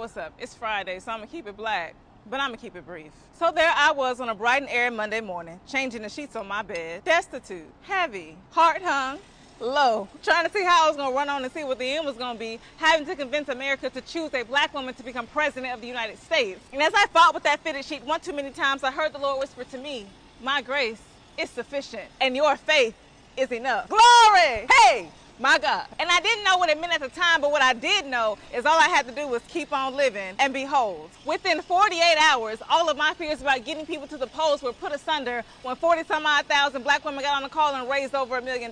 what's up? It's Friday, so I'm gonna keep it black, but I'm gonna keep it brief. So there I was on a bright and airy Monday morning, changing the sheets on my bed, destitute, heavy, heart hung, low, trying to see how I was gonna run on and see what the end was gonna be, having to convince America to choose a black woman to become president of the United States. And as I fought with that fitted sheet one too many times, I heard the Lord whisper to me, my grace is sufficient, and your faith is enough. Glory! Hey! My God. And I didn't know what it meant at the time, but what I did know is all I had to do was keep on living. And behold, within 48 hours, all of my fears about getting people to the polls were put asunder when 40-some-odd thousand black women got on the call and raised over $1 million.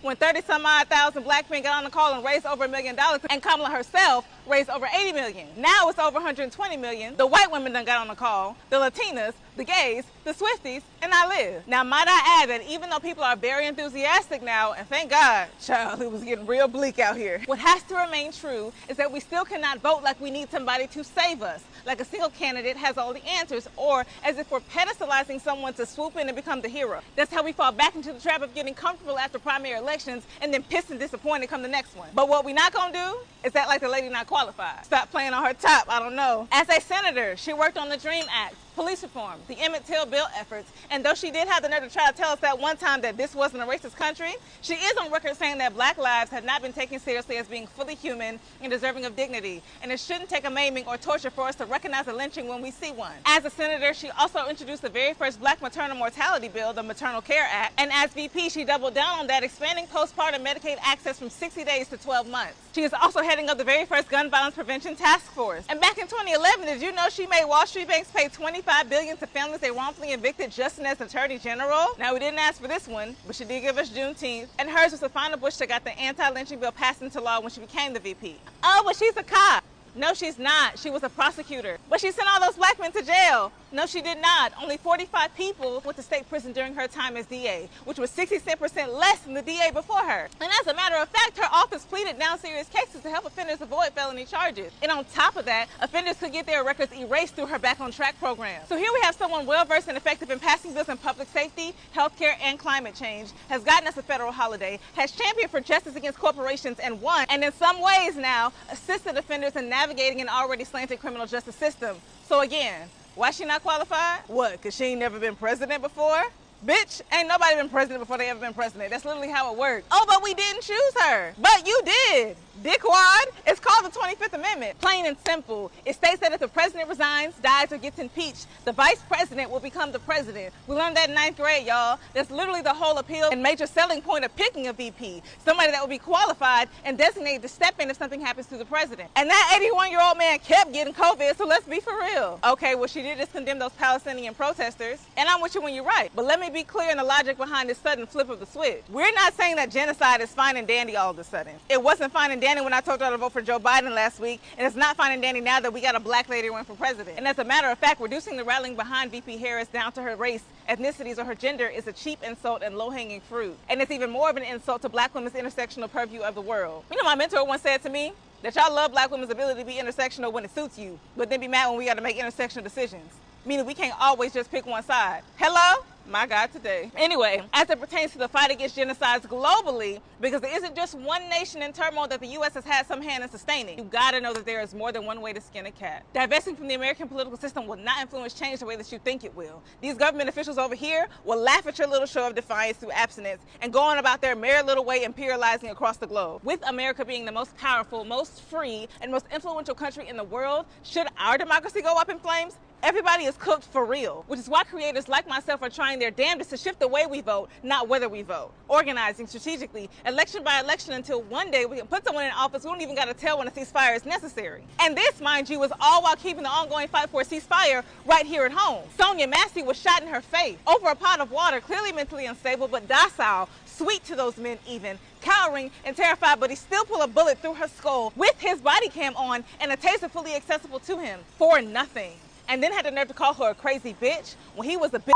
When 30-some-odd thousand black men got on the call and raised over $1 million, and Kamala herself raised over 80 million. Now it's over 120 million. The white women done got on the call, the Latinas, the gays, the Swifties, and I live. Now, might I add that even though people are very enthusiastic now, and thank God, child, it was getting real bleak out here, what has to remain true is that we still cannot vote like we need somebody to save us, like a single candidate has all the answers, or as if we're pedestalizing someone to swoop in and become the hero. That's how we fall back into the trap of getting comfortable after primary elections and then pissed and disappointed come the next one. But what we not gonna do is act like the lady not qualified. Stop playing on her top, I don't know. As a senator, she worked on the DREAM Act, police reform, the Emmett Till bill efforts, and though she did have the nerve to try to tell us that one time that this wasn't a racist country, she is on record saying that black lives have not been taken seriously as being fully human and deserving of dignity, and it shouldn't take a maiming or torture for us to recognize a lynching when we see one. As a senator, she also introduced the very first black maternal mortality bill, the Maternal Care Act, and as VP, she doubled down on that, expanding postpartum Medicaid access from 60 days to 12 months. She is also heading up the very first gun violence prevention task force. And back in 2011, did you know she made Wall Street banks pay $25 billion to families they wrongfully evicted just as Attorney General? Now, we didn't ask for this one, but she did give us Juneteenth. And hers was the final push that got the anti-lynching bill passed into law when she became the VP. Oh, but she's a cop. No, she's not. She was a prosecutor. But she sent all those black men to jail. No, she did not. Only 45 people went to state prison during her time as DA, which was 67% less than the DA before her. And as a matter of fact, her office pleaded down serious cases to help offenders avoid felony charges. And on top of that, offenders could get their records erased through her Back on Track program. So here we have someone well-versed and effective in passing bills in public safety, healthcare, and climate change, has gotten us a federal holiday, has championed for justice against corporations and won, and in some ways now, assisted offenders in navigating an already slanted criminal justice system. So again, why she not qualified? What, because she ain't never been president before? Bitch, ain't nobody been president before they ever been president. That's literally how it works. Oh, but we didn't choose her. But you did. Dickwad. It's called the 25th Amendment. Plain and simple. It states that if the president resigns, dies, or gets impeached, the vice president will become the president. We learned that in 9th grade, y'all. That's literally the whole appeal and major selling point of picking a VP. Somebody that will be qualified and designated to step in if something happens to the president. And that 81-year-old man kept getting COVID, so let's be for real. Okay, well, she did just condemn those Palestinian protesters. And I'm with you when you're right. But let me be clear in the logic behind this sudden flip of the switch. We're not saying that genocide is fine and dandy all of a sudden. It wasn't fine and dandy when I told y'all to vote for Joe Biden last week, and it's not fine and dandy now that we got a black lady running for president. And as a matter of fact, reducing the rallying behind VP Harris down to her race, ethnicities, or her gender is a cheap insult and low-hanging fruit. And it's even more of an insult to black women's intersectional purview of the world. You know, my mentor once said to me that y'all love black women's ability to be intersectional when it suits you, but then be mad when we got to make intersectional decisions. Meaning we can't always just pick one side. Hello? My God, today. Anyway, as it pertains to the fight against genocides globally, because there isn't just one nation in turmoil that the U.S. has had some hand in sustaining, you gotta know that there is more than one way to skin a cat. Divesting from the American political system will not influence change the way that you think it will. These government officials over here will laugh at your little show of defiance through abstinence and go on about their merry little way imperializing across the globe. With America being the most powerful, most free, and most influential country in the world, should our democracy go up in flames? Everybody is cooked for real, which is why creators like myself are trying their damnedest to shift the way we vote, not whether we vote. Organizing strategically, election by election, until one day we can put someone in office we don't even got to tell when a ceasefire is necessary. And this, mind you, is all while keeping the ongoing fight for a ceasefire right here at home. Sonia Massey was shot in her face over a pot of water, clearly mentally unstable, but docile, sweet to those men even, cowering and terrified, but he still pulled a bullet through her skull with his body cam on and a taser fully accessible to him for nothing. And then had the nerve to call her a crazy bitch when he was a bitch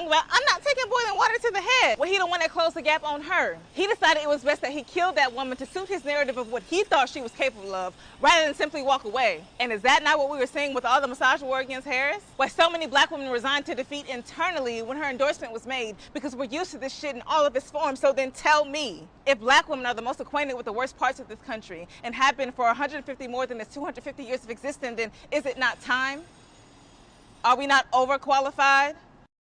talking about, I'm not taking boiling water to the head. Well, he the one that closed the gap on her. He decided it was best that he killed that woman to suit his narrative of what he thought she was capable of, rather than simply walk away. And is that not what we were seeing with all the massage war against Harris? Why so many black women resigned to defeat internally when her endorsement was made, because we're used to this shit in all of its forms. So then tell me, if black women are the most acquainted with the worst parts of this country and have been for 150 more than its 250 years of existence, then is it not time? Are we not overqualified?